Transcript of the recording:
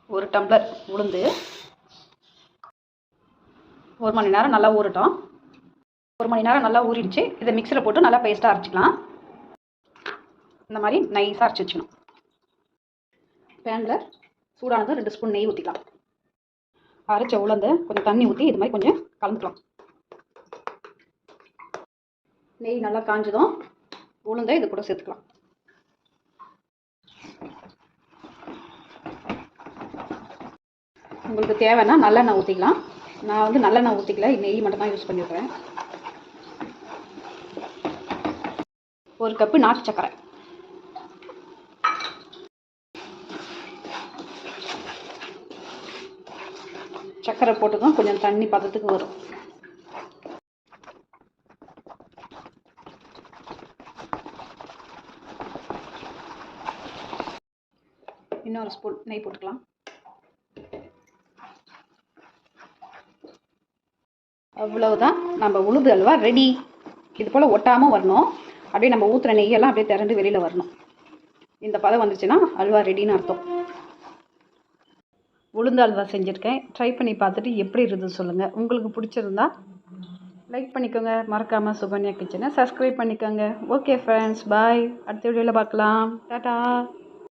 1 tumbler உளுந்து 1 மணி நேரம் நல்லா ஊறட்டும். 1 மணி நேரம் நல்லா ஊறிடுச்சு. இதை மிக்சியில் போட்டு நல்லா பேஸ்ட்டாக அரைச்சிக்கலாம். இந்த மாதிரி நைஸாக அரைச்சி வச்சுக்கணும். பேனில் சூடானது 2 ஸ்பூன் நெய் ஊற்றிக்கலாம். அரைச்ச உளுந்து கொஞ்சம் தண்ணி ஊற்றி இது மாதிரி கொஞ்சம் கலந்துக்கலாம். நெய் நல்லா காஞ்சதும் உளுந்தை இது கூட சேர்த்துக்கலாம். உங்களுக்கு தேவைன்னா நல்லெண்ணெய் ஊற்றிக்கலாம். நான் வந்து நல்லெண்ணெய் ஊற்றிக்கல, நெய் மட்டும் தான் யூஸ் பண்ணியிருக்கிறேன். 1 கப்பு நாட்டு சர்க்கரை, சர்க்கரை போட்டதும் கொஞ்சம் தண்ணி பதத்துக்கு வரும். இன்னொரு ஸ்பூன் நெய் போட்டுக்கலாம். அவ்வளவுதான், நம்ம உளுந்து அல்வா ரெடி. இது போல் ஒட்டாமல் வரணும். அப்படியே நம்ம ஊற்றுற நெய்யெல்லாம் அப்படியே திரண்டு வெளியில் வரணும். இந்த பதம் வந்துச்சுன்னா அல்வா ரெடின்னு அர்த்தம். உளுந்து அல்வா செஞ்சுருக்கேன். ட்ரை பண்ணி பார்த்துட்டு எப்படி இருந்தது சொல்லுங்கள். உங்களுக்கு பிடிச்சிருந்தா லைக் பண்ணிக்கோங்க. மறக்காமல் சுகன்யா கிச்சனை சப்ஸ்கிரைப் பண்ணிக்கோங்க. ஓகே ஃப்ரெண்ட்ஸ், பாய். அடுத்த வீடியோவில் பார்க்கலாம். டாடா.